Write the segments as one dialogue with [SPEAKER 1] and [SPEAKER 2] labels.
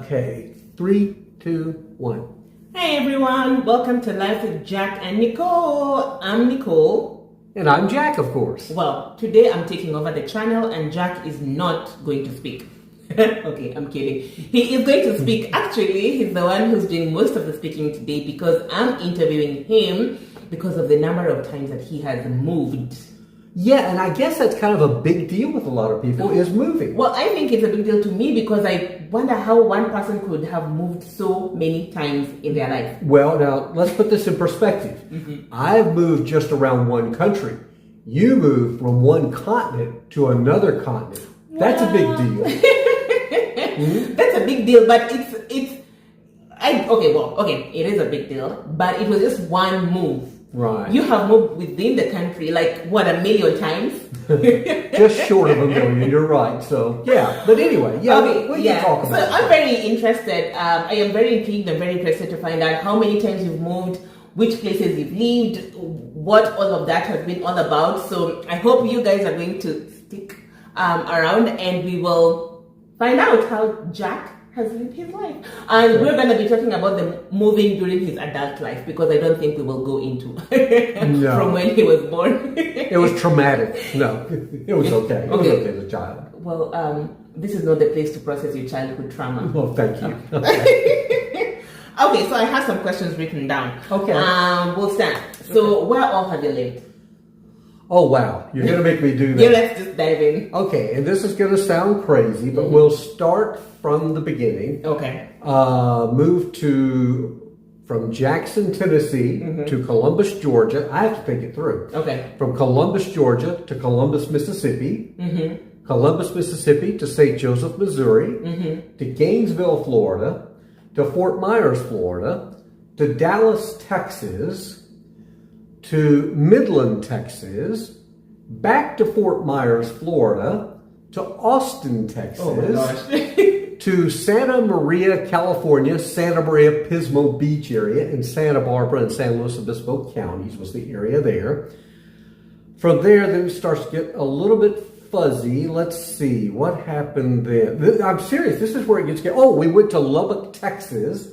[SPEAKER 1] Okay, 3, 2, 1.
[SPEAKER 2] Hey everyone, welcome to Life with Jack and Nicole. I'm Nicole.
[SPEAKER 1] And I'm Jack, of course.
[SPEAKER 2] Well, today I'm taking over the channel and Jack is not going to speak. Okay, I'm kidding. He is going to speak. Actually, he's the one who's doing most of the speaking today because I'm interviewing him because of the number of times that he has moved.
[SPEAKER 1] Yeah, and I guess that's kind of a big deal with a lot of people, is moving.
[SPEAKER 2] Well, I think it's a big deal to me because I wonder how one person could have moved so many times in their life.
[SPEAKER 1] Well, now, let's put this in perspective. I've moved just around one country. You moved from one continent to another continent. That's a big deal.
[SPEAKER 2] That's a big deal, but it is a big deal, but it was just one move.
[SPEAKER 1] Right.
[SPEAKER 2] You have moved within the country like, what, 1 million times?
[SPEAKER 1] Just short of 1 million, you're right. So, yeah. But anyway, we can talk about it.
[SPEAKER 2] So, I'm very interested. I am very intrigued and very interested to find out how many times you've moved, which places you've lived, what all of that has been all about. So, I hope you guys are going to stick around and we will find out how Jack has lived his life. And we're going to be talking about the moving during his adult life because I don't think we will go into from when he was born.
[SPEAKER 1] It was traumatic. No, it was okay. It was okay as a child.
[SPEAKER 2] Well, this is not the place to process your childhood trauma.
[SPEAKER 1] Well, thank you.
[SPEAKER 2] Okay, so I have some questions written down.
[SPEAKER 1] Okay.
[SPEAKER 2] We'll start. So where all have you lived?
[SPEAKER 1] Oh, wow. You're going to make me do that.
[SPEAKER 2] Yeah, let's just dive in.
[SPEAKER 1] Okay, and this is going to sound crazy, but we'll start from the beginning.
[SPEAKER 2] Okay.
[SPEAKER 1] Moved from Jackson, Tennessee to Columbus, Georgia. I have to think it through.
[SPEAKER 2] Okay.
[SPEAKER 1] From Columbus, Georgia to Columbus, Mississippi. Columbus, Mississippi to St. Joseph, Missouri. To Gainesville, Florida. To Fort Myers, Florida. To Dallas, Texas. To Midland, Texas, back to Fort Myers, Florida, to Austin, Texas, to Santa Maria, California, Santa Maria, Pismo Beach area, and Santa Barbara and San Luis Obispo counties was the area there. From there, then it starts to get a little bit fuzzy. Let's see, what happened then? I'm serious, this is where it gets... we went to Lubbock, Texas.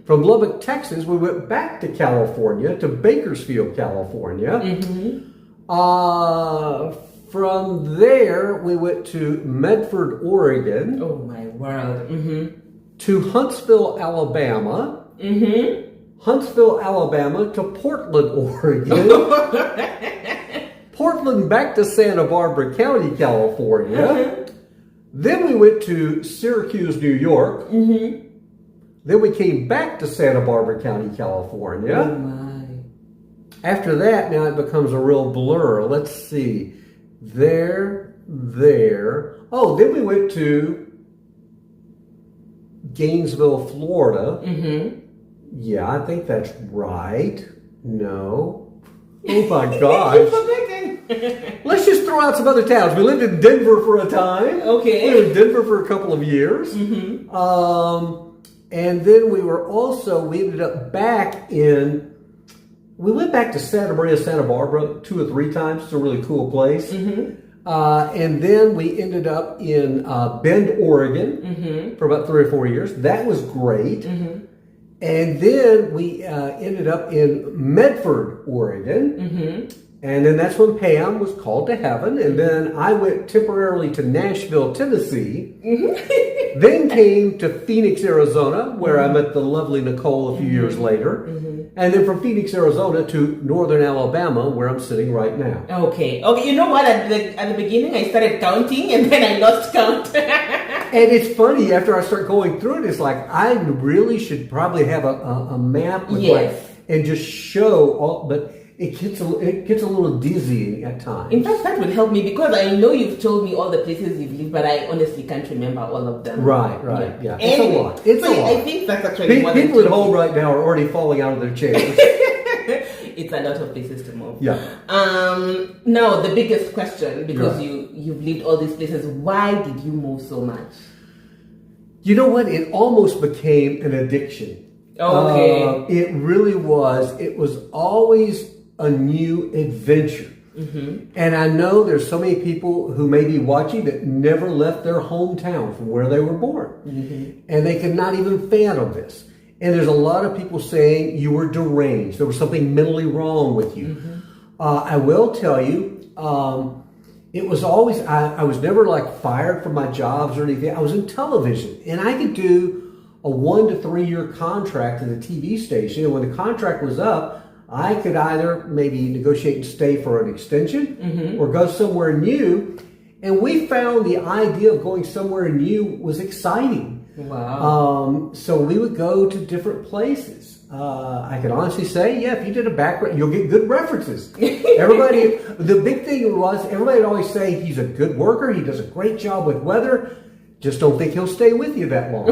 [SPEAKER 1] From Lubbock, Texas, we went back to California, to Bakersfield, California. From there, we went to Medford, Oregon.
[SPEAKER 2] Oh, my world.
[SPEAKER 1] To Huntsville, Alabama. Huntsville, Alabama to Portland, Oregon. Portland back to Santa Barbara County, California. Then we went to Syracuse, New York. Then we came back to Santa Barbara County, California.
[SPEAKER 2] Oh my.
[SPEAKER 1] After that, now it becomes a real blur. Let's see. There. Oh, then we went to Gainesville, Florida. Yeah, I think that's right. No. Oh my gosh. Let's just throw out some other towns. We lived in Denver for a time.
[SPEAKER 2] Okay.
[SPEAKER 1] We lived in Denver for a couple of years. And then we ended up we went back to Santa Maria, Santa Barbara 2 or 3 times. It's a really cool place. And then we ended up in Bend, Oregon for about 3 or 4 years. That was great. And then we ended up in Medford, Oregon. And then that's when Pam was called to heaven. And then I went temporarily to Nashville, Tennessee. Then came to Phoenix, Arizona, where I met the lovely Nicole a few years later. And then from Phoenix, Arizona to Northern Alabama, where I'm sitting right now.
[SPEAKER 2] Okay. You know what? At the beginning, I started counting and then I lost count.
[SPEAKER 1] And it's funny, after I start going through it, it's like I really should probably have a map with and just show all, but it gets a little dizzying at times.
[SPEAKER 2] In fact, that would help me because I know you've told me all the places you've lived, but I honestly can't remember all of them.
[SPEAKER 1] Right, yeah. It's a lot. It's a lot.
[SPEAKER 2] I think that's actually
[SPEAKER 1] people at home right now are already falling out of their chairs.
[SPEAKER 2] It's a lot of places to move.
[SPEAKER 1] Yeah.
[SPEAKER 2] Now, the biggest question, because you've lived all these places, why did you move so much?
[SPEAKER 1] You know what? It almost became an addiction.
[SPEAKER 2] Okay.
[SPEAKER 1] It really was. It was always a new adventure. And I know there's so many people who may be watching that never left their hometown from where they were born. And they could not even fathom this. And there's a lot of people saying you were deranged. There was something mentally wrong with you. I will tell you, it was always, I was never like fired from my jobs or anything. I was in television and I could do a 1 to 3 year contract at a TV station. And when the contract was up, I could either maybe negotiate and stay for an extension or go somewhere new. And we found the idea of going somewhere new was exciting.
[SPEAKER 2] Wow.
[SPEAKER 1] So we would go to different places. I can honestly say, yeah, if you did a background, you'll get good references. Everybody, the big thing was, everybody would always say he's a good worker. He does a great job with weather. Just don't think he'll stay with you that long.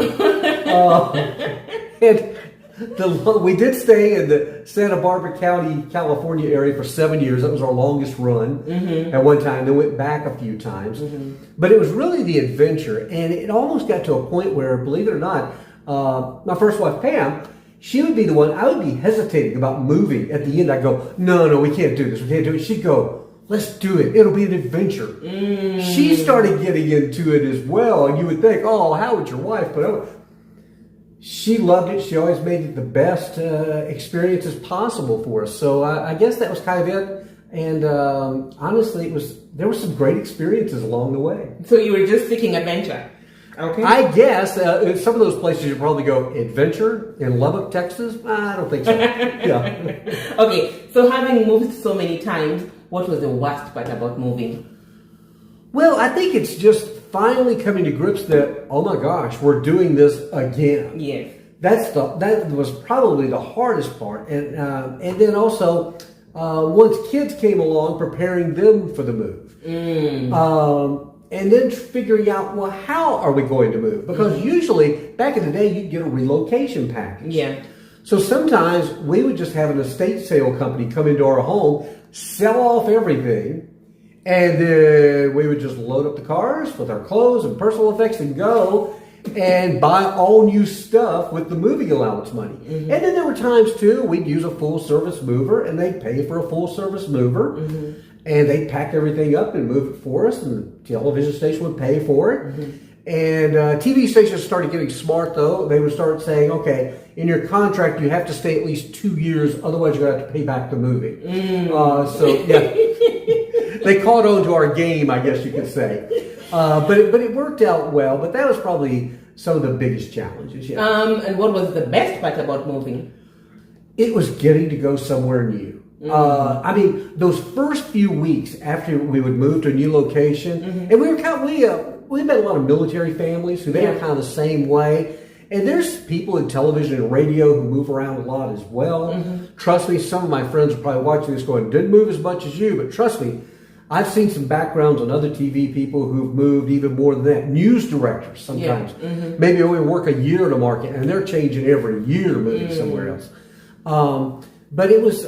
[SPEAKER 1] We did stay in the Santa Barbara County, California area for 7 years. That was our longest run at one time. Then went back a few times. But it was really the adventure. And it almost got to a point where, believe it or not, my first wife, Pam, she would be the one, I would be hesitating about moving. At the end, I'd go, no, we can't do this. We can't do it. She'd go, let's do it. It'll be an adventure. She started getting into it as well. And you would think, oh, how would your wife? But she loved it. She always made it the best experiences possible for us. So I guess that was kind of it. And honestly, there were some great experiences along the way.
[SPEAKER 2] So you were just seeking adventure. Okay.
[SPEAKER 1] I guess in some of those places you probably go adventure in Lubbock, Texas. I don't think so. Yeah.
[SPEAKER 2] Okay. So having moved so many times, what was the worst part about moving?
[SPEAKER 1] Well, I think it's just finally coming to grips that, oh my gosh, we're doing this again.
[SPEAKER 2] Yes.
[SPEAKER 1] That was probably the hardest part, and then also once kids came along, preparing them for the move, and then figuring out, well, how are we going to move? Because usually back in the day, you'd get a relocation package.
[SPEAKER 2] Yeah.
[SPEAKER 1] So sometimes we would just have an estate sale company come into our home, sell off everything. And then we would just load up the cars with our clothes and personal effects and go and buy all new stuff with the moving allowance money. And then there were times too, we'd use a full service mover and they'd pay for a full service mover and they'd pack everything up and move it for us and the television station would pay for it. And TV stations started getting smart though. They would start saying, okay, in your contract you have to stay at least 2 years, otherwise you're going to have to pay back the movie. So yeah. They caught on to our game, I guess you could say. But it worked out well. But that was probably some of the biggest challenges. Yeah.
[SPEAKER 2] And what was the best part about moving?
[SPEAKER 1] It was getting to go somewhere new. I mean, those first few weeks after we would move to a new location, and we met a lot of military families who they were kind of the same way. And there's people in television and radio who move around a lot as well. Trust me, some of my friends are probably watching this going, didn't move as much as you, but trust me, I've seen some backgrounds on other TV people who've moved even more than that. News directors sometimes. Maybe only work a year in a market and they're changing every year moving somewhere else. But it was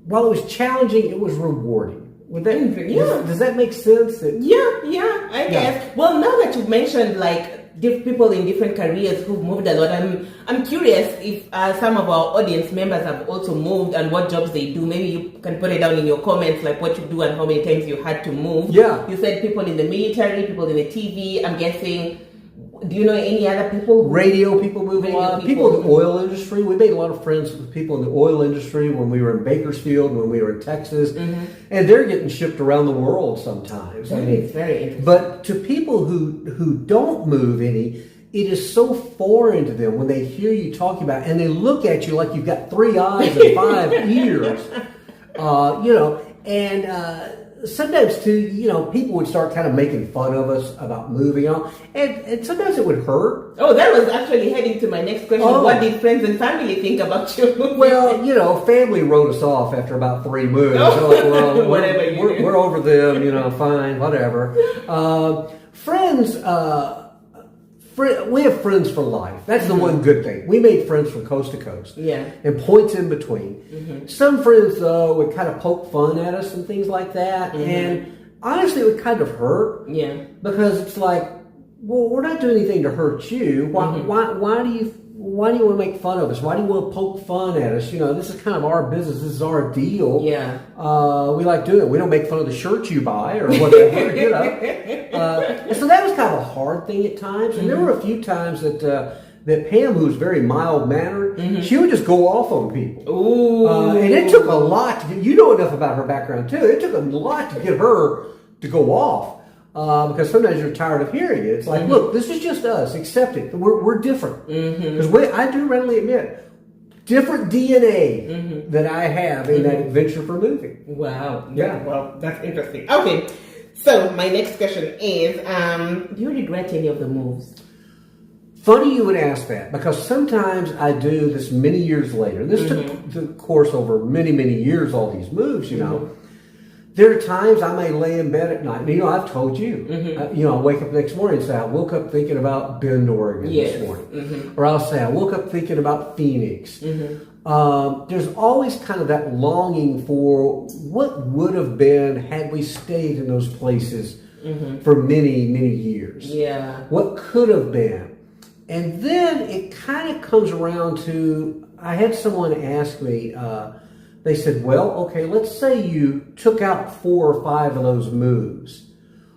[SPEAKER 1] while it was challenging, it was rewarding. Does that make sense?
[SPEAKER 2] I guess. Well, now that you've mentioned like people in different careers who've moved a lot, I'm curious if some of our audience members have also moved and what jobs they do. Maybe you can put it down in your comments, like what you do and how many times you had to move.
[SPEAKER 1] Yeah.
[SPEAKER 2] You said people in the military, people in the TV. I'm guessing. Do you know any other people?
[SPEAKER 1] Radio people move a lot. People in the oil industry. We made a lot of friends with people in the oil industry when we were in Bakersfield, when we were in Texas. And they're getting shipped around the world sometimes.
[SPEAKER 2] It's very interesting.
[SPEAKER 1] But to people who don't move any, it is so foreign to them when they hear you talking about it, and they look at you like you've got 3 eyes and 5 ears. Sometimes too, people would start kind of making fun of us about moving on, and sometimes it would hurt.
[SPEAKER 2] Oh, that was actually heading to my next question. What did friends and family think about you moving?
[SPEAKER 1] Well, family wrote us off after about 3 moves. They're like, well, we're over them, fine, whatever. Friends, we have friends for life. That's the one good thing. We made friends from coast to coast.
[SPEAKER 2] Yeah.
[SPEAKER 1] And points in between. Some friends, though, would kind of poke fun at us and things like that. And honestly, it would kind of hurt.
[SPEAKER 2] Yeah.
[SPEAKER 1] Because it's like, well, we're not doing anything to hurt you. Why why do you want to make fun of us? Why do you want to poke fun at us? This is kind of our business. This is our deal.
[SPEAKER 2] Yeah.
[SPEAKER 1] We like doing it. We don't make fun of the shirts you buy or whatever, And so that was kind of a hard thing at times. And there were a few times that Pam, who's very mild-mannered, she would just go off on people.
[SPEAKER 2] Ooh.
[SPEAKER 1] And it took a lot to get, you know enough about her background, too. It took a lot to get her to go off. Because sometimes you're tired of hearing it. It's like, look, this is just us. Accept it. We're different. Because I do readily admit, different DNA that I have in that adventure for moving.
[SPEAKER 2] Wow.
[SPEAKER 1] Yeah.
[SPEAKER 2] Well, that's interesting. Okay. So my next question is, do you regret any of the moves?
[SPEAKER 1] Funny you would ask that, because sometimes I do this many years later. This took the course over many, many years, all these moves, There are times I may lay in bed at night. I've told you. I wake up the next morning and say, I woke up thinking about Bend, Oregon this morning. Or I'll say, I woke up thinking about Phoenix. There's always kind of that longing for what would have been had we stayed in those places for many, many years.
[SPEAKER 2] Yeah.
[SPEAKER 1] What could have been. And then it kind of comes around to, I had someone ask me, they said, well, okay, let's say you took out 4 or 5 of those moves.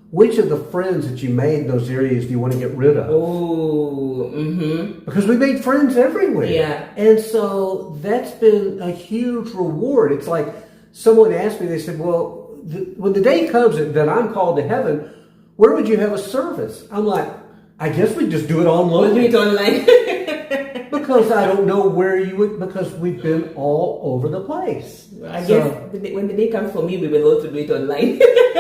[SPEAKER 1] Which of the friends that you made in those areas do you want to get rid of?
[SPEAKER 2] Oh,
[SPEAKER 1] Because we made friends everywhere.
[SPEAKER 2] Yeah.
[SPEAKER 1] And so that's been a huge reward. It's like someone asked me, they said, well, when the day comes that I'm called to heaven, where would you have a service? I'm like, I guess we just do it online.
[SPEAKER 2] We'll do it online.
[SPEAKER 1] Because I don't know where you would, because we've been all over the place.
[SPEAKER 2] I guess when the day comes for me, we will also do it online.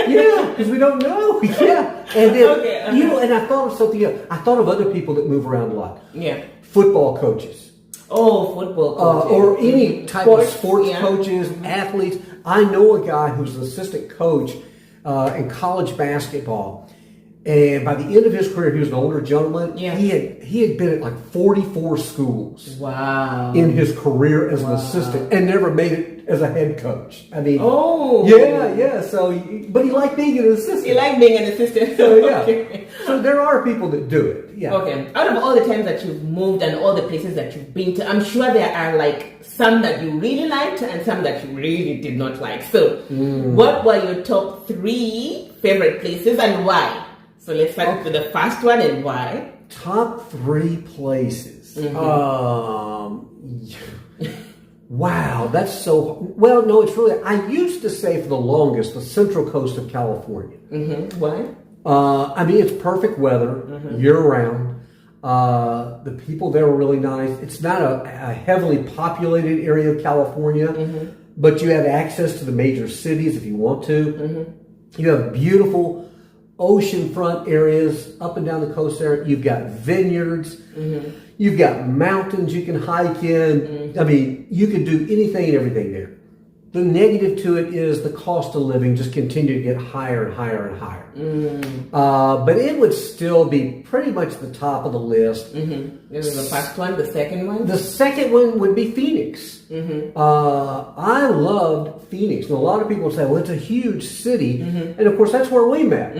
[SPEAKER 1] Yeah, because we don't know. Yeah. And then, and I thought of something else. I thought of other people that move around a lot.
[SPEAKER 2] Yeah.
[SPEAKER 1] Football coaches.
[SPEAKER 2] Oh, football coaches.
[SPEAKER 1] Or any type of sports coaches, athletes. I know a guy who's an assistant coach in college basketball. And by the end of his career, he was an older gentleman.
[SPEAKER 2] Yeah.
[SPEAKER 1] He had been at like 44 schools.
[SPEAKER 2] Wow.
[SPEAKER 1] In his career as an assistant, and never made it as a head coach. I mean, yeah. So, but he liked being an assistant.
[SPEAKER 2] He liked being an assistant.
[SPEAKER 1] So yeah. Okay. So there are people that do it. Yeah.
[SPEAKER 2] Okay. Out of all the times that you've moved and all the places that you've been to, I'm sure there are like some that you really liked and some that you really did not like. So, what were your top 3 favorite places and why? So let's start with the first one and why.
[SPEAKER 1] Top 3 places. Wow, that's so... Well, no, it's really... I used to say for the longest, the central coast of California.
[SPEAKER 2] Why?
[SPEAKER 1] I mean, it's perfect weather, year-round. The people there are really nice. It's not a heavily populated area of California, but you have access to the major cities if you want to. You have beautiful oceanfront areas up and down the coast there. You've got vineyards. You've got mountains you can hike in. I mean, you can do anything and everything there. The negative to it is the cost of living just continue to get higher and higher and higher. But it would still be pretty much the top of the list.
[SPEAKER 2] This is the first one. The second one?
[SPEAKER 1] The second one would be Phoenix. I loved Phoenix. And a lot of people say, well, it's a huge city. And of course, that's where we met.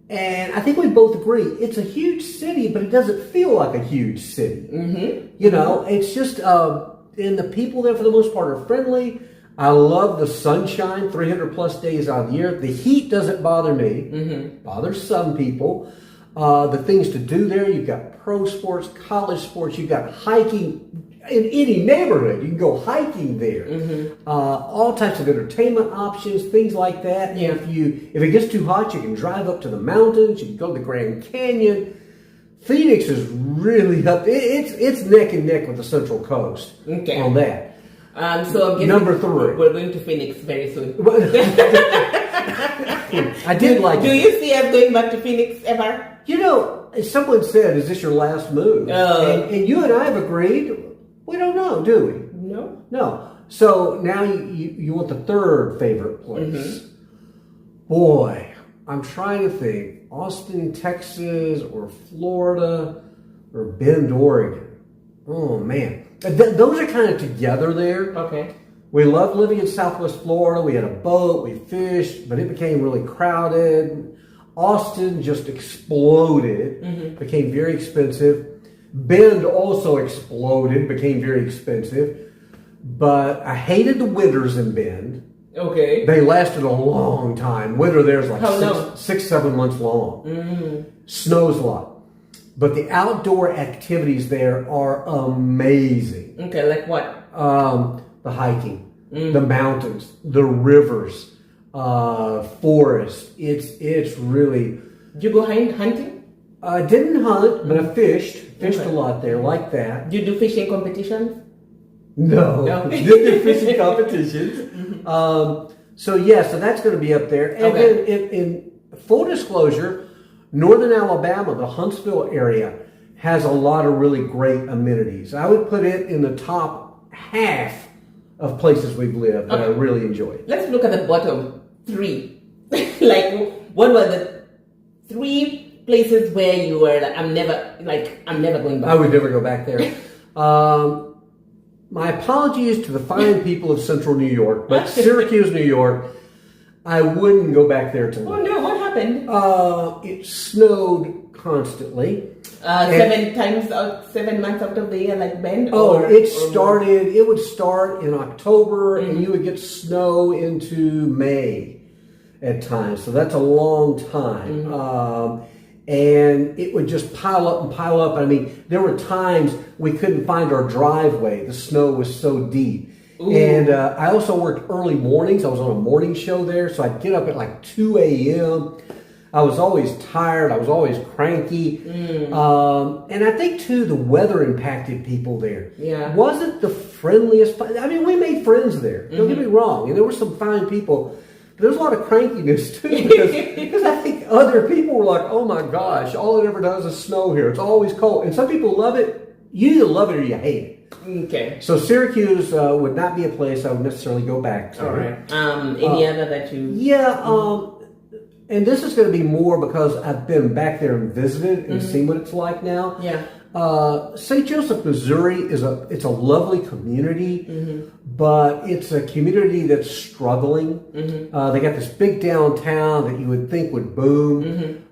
[SPEAKER 1] And I think we both agree, it's a huge city, but it doesn't feel like a huge city. It's just, and the people there for the most part are friendly. I love the sunshine 300 plus days out of the year. The heat doesn't bother me. Bothers some people. The things to do there, you've got pro sports, college sports, you've got hiking in any neighborhood. You can go hiking there. All types of entertainment options, things like that.
[SPEAKER 2] Yeah.
[SPEAKER 1] If it gets too hot, you can drive up to the mountains. You can go to the Grand Canyon. Phoenix is really up. It's neck and neck with the Central Coast on that.
[SPEAKER 2] So
[SPEAKER 1] number 3.
[SPEAKER 2] We're going to Phoenix very soon.
[SPEAKER 1] I did like it.
[SPEAKER 2] Do you see us going back to Phoenix ever?
[SPEAKER 1] Someone said, is this your last move? And you and I have agreed, we don't know, do we? No. So now you want the 3rd favorite place. Boy, I'm trying to think. Austin, Texas, or Florida, or Bend, Oregon. Oh, man. Those are kind of together there.
[SPEAKER 2] Okay.
[SPEAKER 1] We loved living in Southwest Florida. We had a boat. We fished, but it became really crowded. Austin just exploded. Became very expensive. Bend also exploded, became very expensive. But I hated the winters in Bend.
[SPEAKER 2] Okay.
[SPEAKER 1] They lasted a long time. Winter there's like
[SPEAKER 2] How long?
[SPEAKER 1] 6-7 months long. Snows a lot. But the outdoor activities there are amazing.
[SPEAKER 2] Okay, like what?
[SPEAKER 1] The hiking, the mountains, the rivers, forest. It's really.
[SPEAKER 2] Did you go hunting?
[SPEAKER 1] I didn't hunt, but I fished a lot there, like that.
[SPEAKER 2] Do you do fishing competitions?
[SPEAKER 1] No. Didn't do fishing competitions. So that's going to be up there. And then in full disclosure, Northern Alabama, the Huntsville area, has a lot of really great amenities. I would put it in the top half of places we've lived that I really enjoyed.
[SPEAKER 2] Let's look at the bottom 3. Like, what were the 3 places where you were like, I'm never going back?
[SPEAKER 1] I would never go back there. My apologies to the fine people of Central New York, but Syracuse, New York, I wouldn't go back there to live.
[SPEAKER 2] Oh no, what happened?
[SPEAKER 1] It snowed constantly.
[SPEAKER 2] 7 months out of the year, like Bend?
[SPEAKER 1] It would start in October and you would get snow into May at times. So that's a long time. And it would just pile up and pile up. I mean, there were times we couldn't find our driveway. The snow was so deep. Ooh. And I also worked early mornings. I was on a morning show there. So I'd get up at like 2 a.m. I was always tired. I was always cranky. And I think, too, the weather impacted people there.
[SPEAKER 2] Yeah.
[SPEAKER 1] Wasn't the friendliest. I mean, we made friends there. Don't get me wrong. And there were some fine people. There's a lot of crankiness, too, because I think other people were like, oh, my gosh, all it ever does is snow here. It's always cold. And some people love it. You either love it or you hate it.
[SPEAKER 2] Okay.
[SPEAKER 1] So Syracuse would not be a place I would necessarily go back to.
[SPEAKER 2] All right. Any other that you...
[SPEAKER 1] Yeah, and this is going to be more because I've been back there and visited and seen what it's like now.
[SPEAKER 2] Yeah.
[SPEAKER 1] St. Joseph, Missouri it's a lovely community, but it's a community that's struggling. They got this big downtown that you would think would boom.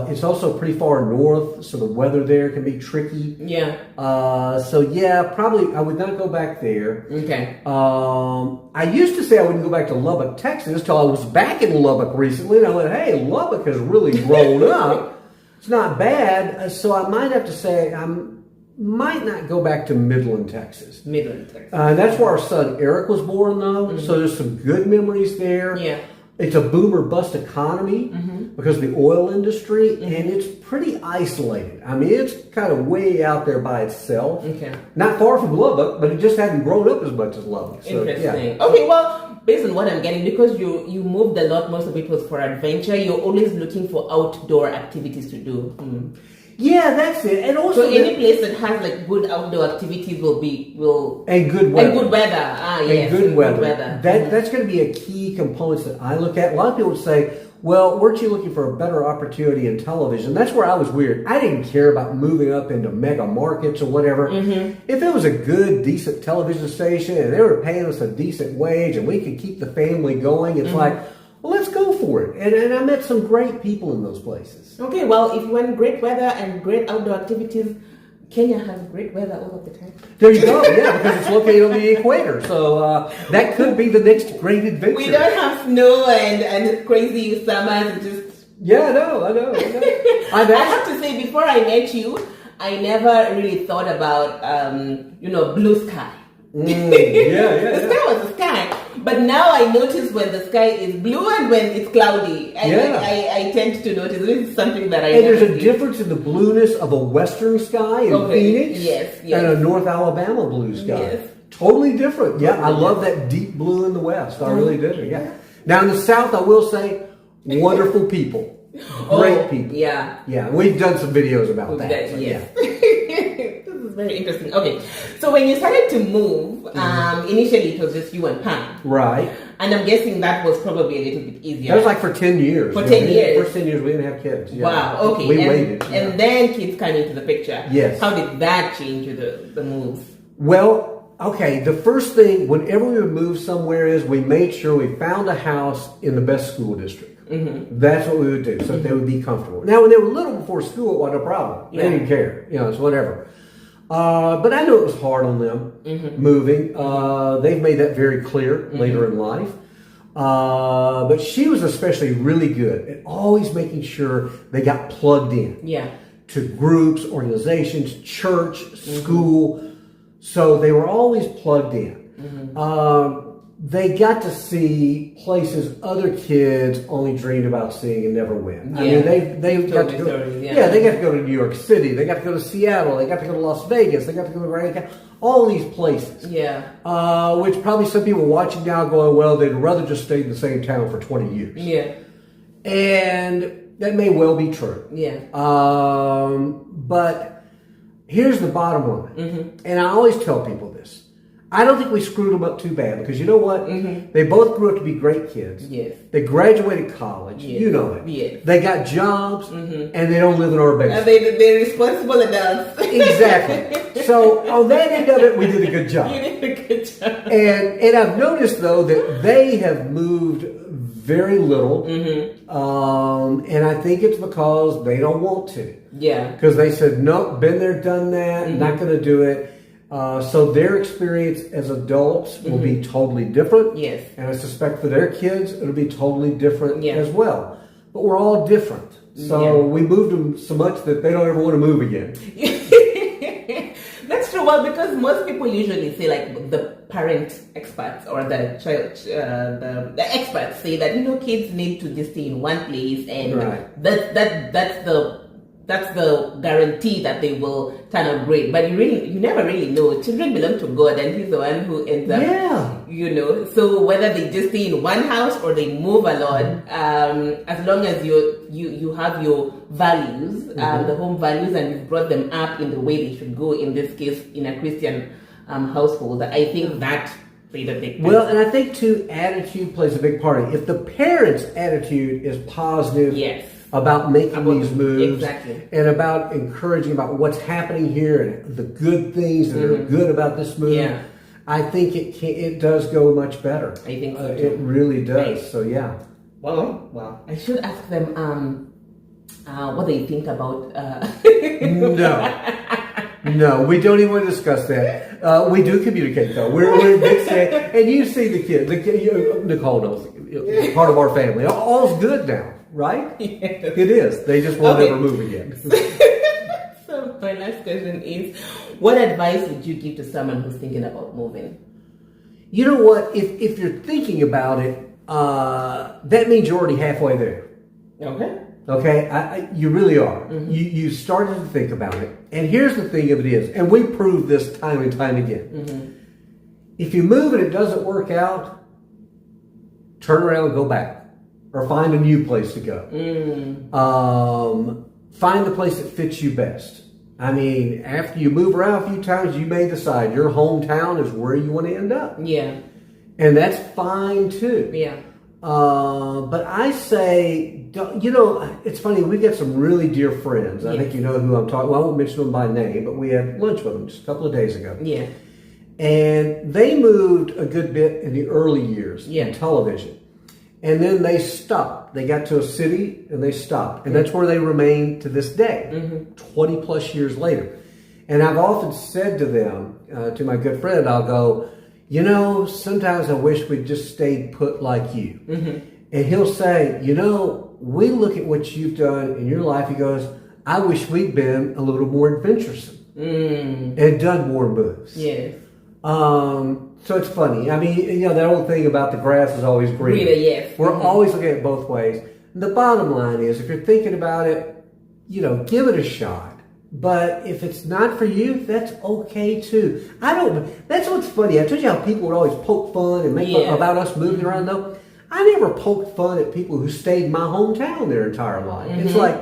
[SPEAKER 1] It's also pretty far north, so the weather there can be tricky.
[SPEAKER 2] Yeah.
[SPEAKER 1] Probably I would not go back there.
[SPEAKER 2] Okay.
[SPEAKER 1] I used to say I wouldn't go back to Lubbock, Texas, till I was back in Lubbock recently, and I went, hey, Lubbock has really grown up. It's not bad, so I might have to say I might not go back to Midland, Texas. That's where our son Eric was born, though, so there's some good memories there.
[SPEAKER 2] Yeah.
[SPEAKER 1] It's a boom or bust economy because of the oil industry, and it's pretty isolated. I mean, it's kind of way out there by itself.
[SPEAKER 2] Okay.
[SPEAKER 1] Not far from Lubbock, but it just hadn't grown up as much as Lubbock. So,
[SPEAKER 2] interesting. Yeah. Okay, well, based on what I'm getting, because you moved a lot, most of it was for adventure, you're always looking for outdoor activities to do.
[SPEAKER 1] Yeah, that's it. And also,
[SPEAKER 2] so any place that has like good outdoor activities
[SPEAKER 1] and good weather.
[SPEAKER 2] And good weather.
[SPEAKER 1] Good weather. That's going to be a key component that I look at. A lot of people would say, well, weren't you looking for a better opportunity in television? That's where I was weird. I didn't care about moving up into mega markets or whatever. If it was a good, decent television station and they were paying us a decent wage and we could keep the family going, it's like, well, let's go for it. And I met some great people in those places.
[SPEAKER 2] Okay, well, if you want great weather and great outdoor activities, Kenya has great weather all of the time.
[SPEAKER 1] There you go, yeah, because it's located on the equator. So that could be the next great adventure.
[SPEAKER 2] We don't have snow and crazy summers.
[SPEAKER 1] Yeah, I know.
[SPEAKER 2] I have to say, before I met you, I never really thought about, blue sky. The sky was the sky. But now I notice when the sky is blue and when it's cloudy. I tend to notice this is something that
[SPEAKER 1] And there's a difference in the blueness of a western sky in Phoenix and a North Alabama blue sky. Yes. Totally different. Yeah, I love that deep blue in the west. I really did. Yeah. Now in the south, I will say, wonderful people. Great people.
[SPEAKER 2] Yeah.
[SPEAKER 1] Yeah, we've done some videos about that. So,
[SPEAKER 2] yes. This is very interesting. Okay, so when you started to move, initially it was just you and Pam.
[SPEAKER 1] Right.
[SPEAKER 2] And I'm guessing that was probably a little bit easier.
[SPEAKER 1] That was like for 10 years.
[SPEAKER 2] For 10 years.
[SPEAKER 1] The first 10 years we didn't have kids. Yeah.
[SPEAKER 2] Wow, okay.
[SPEAKER 1] We waited.
[SPEAKER 2] And then kids came into the picture.
[SPEAKER 1] Yes.
[SPEAKER 2] How did that change the move?
[SPEAKER 1] Well, okay, the first thing, whenever we would move somewhere is we made sure we found a house in the best school district. That's what we would do, so that they would be comfortable. Now, when they were little before school, it wasn't a problem. They didn't care. It's whatever. But I knew it was hard on them moving. They've made that very clear later in life. But she was especially really good at always making sure they got plugged in. To groups, organizations, church, school. So they were always plugged in. They got to see places other kids only dreamed about seeing and never went. I mean, they got to go. They got to go to New York City. They got to go to Seattle. They got to go to Las Vegas. They got to go to Grand Canyon. All these places. Which probably some people watching now going, well, they'd rather just stay in the same town for 20 years. And that may well be true. But here's the bottom line. And I always tell people this. I don't think we screwed them up too bad because you know what? They both grew up to be great kids. They graduated college. You know it. They got jobs and they don't live in our basement.
[SPEAKER 2] They're responsible adults.
[SPEAKER 1] Exactly. So on that end of it, we did a good job.
[SPEAKER 2] You did a good job.
[SPEAKER 1] And I've noticed though that they have moved very little. And I think it's because they don't want to. Because they said, nope, been there, done that, not going to do it. So their experience as adults will be totally different. And I suspect for their kids, it'll be totally different as well. But we're all different. So we moved them so much that they don't ever want to move again.
[SPEAKER 2] That's true. Well, because most people usually say, like the parent experts or the child, the experts say that, kids need to just stay in one place, and that's the guarantee that they will turn out great. But you never really know. Children belong to God, and He's the one who ends up, So whether they just stay in one house or they move a lot, as long as you have your values, the home values, and you've brought them up in the way they should go, in this case, in a Christian household, I think that played a big part.
[SPEAKER 1] Well, and I think, too, attitude plays a big part of it. If the parents' attitude is positive, about making these moves and about encouraging about what's happening here and the good things that are good about this move, I think it does go much better.
[SPEAKER 2] I think so too.
[SPEAKER 1] It really does.
[SPEAKER 2] Right.
[SPEAKER 1] So
[SPEAKER 2] Well, I should ask them what they think about.
[SPEAKER 1] No, we don't even want to discuss that. We do communicate though. We're big fan, and you see the kids. Nicole knows, part of our family. All's good now. Right? It is. They just won't ever move again.
[SPEAKER 2] So my last question is, what advice would you give to someone who's thinking about moving?
[SPEAKER 1] You know what? If you're thinking about it, that means you're already halfway there. Okay? You really are. You started to think about it. And here's the thing of it is, and we prove this time and time again. If you move and it doesn't work out, turn around and go back. Or find a new place to go. Find the place that fits you best. I mean, after you move around a few times, you may decide your hometown is where you want to end up. And that's fine too. But I say, it's funny, we've got some really dear friends. I think you know who I'm talking. Well, I won't mention them by name, but we had lunch with them just a couple of days ago. And they moved a good bit in the early years in television. And then they stopped. They got to a city and they stopped. And that's where they remain to this day, 20 plus years later. And I've often said to them, to my good friend, I'll go, sometimes I wish we'd just stayed put like you. And he'll say, we look at what you've done in your life. He goes, I wish we'd been a little more adventuresome and done more moves. So it's funny. I mean, that old thing about the grass is always greener. We're always looking at it both ways. And the bottom line is, if you're thinking about it, give it a shot. But if it's not for you, that's okay too. That's what's funny. I told you how people would always poke fun and make fun about us moving around though. I never poked fun at people who stayed in my hometown their entire life. It's like,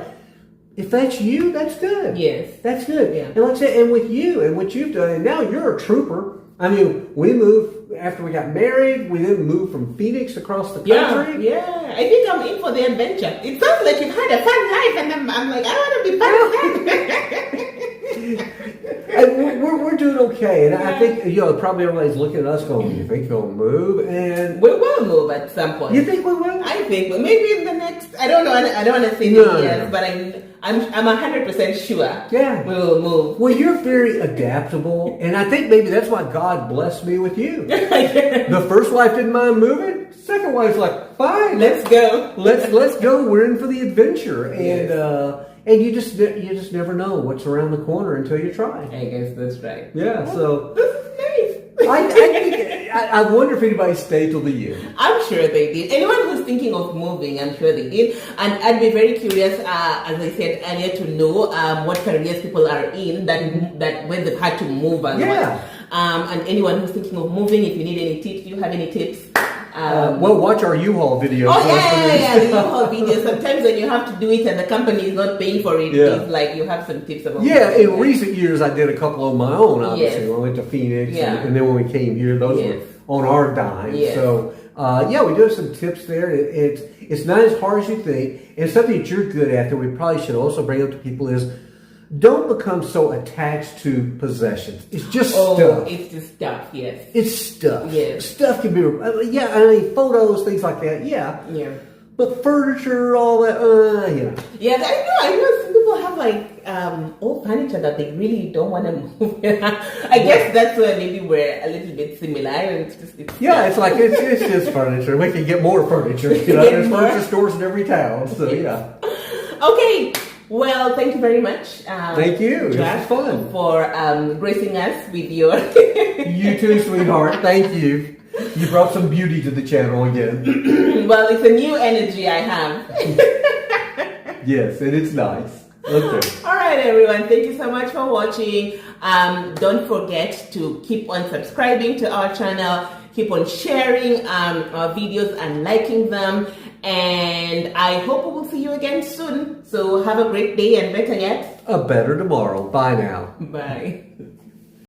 [SPEAKER 1] if that's you, that's good. That's good. And like I said, and with you and what you've done, and now you're a trooper. I mean, we moved after we got married. We then moved from Phoenix across the country.
[SPEAKER 2] I think I'm in for the adventure. It sounds like you've had a fun life, and I'm like, I want to be part of that.
[SPEAKER 1] And we're doing okay. And I think, probably everybody's looking at us going, you think you'll move? And
[SPEAKER 2] we will move at some point.
[SPEAKER 1] You think we will?
[SPEAKER 2] I think maybe in the next, I don't know, I don't want to say years, but I'm 100% sure we will move.
[SPEAKER 1] Well, you're very adaptable, and I think maybe that's why God blessed me with you. The first wife didn't mind moving. Second wife's like, fine,
[SPEAKER 2] let's go.
[SPEAKER 1] Let's go. We're in for the adventure, and you just never know what's around the corner until you try.
[SPEAKER 2] I guess that's right.
[SPEAKER 1] Yeah. So
[SPEAKER 2] this is nice.
[SPEAKER 1] I wonder if anybody stayed till the end.
[SPEAKER 2] I'm sure they did. Anyone who's thinking of moving, I'm sure they did. And I'd be very curious, as I said earlier, to know what careers people are in that when they've had to move as well. And anyone who's thinking of moving, if you need any tips, do you have any tips?
[SPEAKER 1] Well, watch our U-Haul video.
[SPEAKER 2] Oh, yeah, the U-Haul video. Sometimes when you have to do it and the company is not paying for it, it's like you have some tips about
[SPEAKER 1] in recent years, I did a couple of my own, obviously. When I went to Phoenix, and then when we came here, those were on our dime. So, we do have some tips there. It's not as hard as you think. And something that you're good at that we probably should also bring up to people is don't become so attached to possessions. It's just stuff.
[SPEAKER 2] It's just stuff, yes.
[SPEAKER 1] It's stuff.
[SPEAKER 2] Yes.
[SPEAKER 1] Stuff can be, photos, things like that, Yeah. But furniture, all that,
[SPEAKER 2] Yeah, I know some people have like old furniture that they really don't want to move. I guess that's where maybe we're a little bit similar. It's
[SPEAKER 1] just furniture. We can get more furniture. There's furniture stores in every town, so
[SPEAKER 2] Okay. Well, thank you very much.
[SPEAKER 1] Thank you.
[SPEAKER 2] Josh,
[SPEAKER 1] it was fun.
[SPEAKER 2] For gracing us with your...
[SPEAKER 1] You too, sweetheart. Thank you. You brought some beauty to the channel again.
[SPEAKER 2] Well, it's a new energy I have.
[SPEAKER 1] Yes, and it's nice. Okay.
[SPEAKER 2] All right, everyone. Thank you so much for watching. Don't forget to keep on subscribing to our channel. Keep on sharing our videos and liking them. And I hope we will see you again soon. So have a great day, and better yet,
[SPEAKER 1] a better tomorrow. Bye now.
[SPEAKER 2] Bye.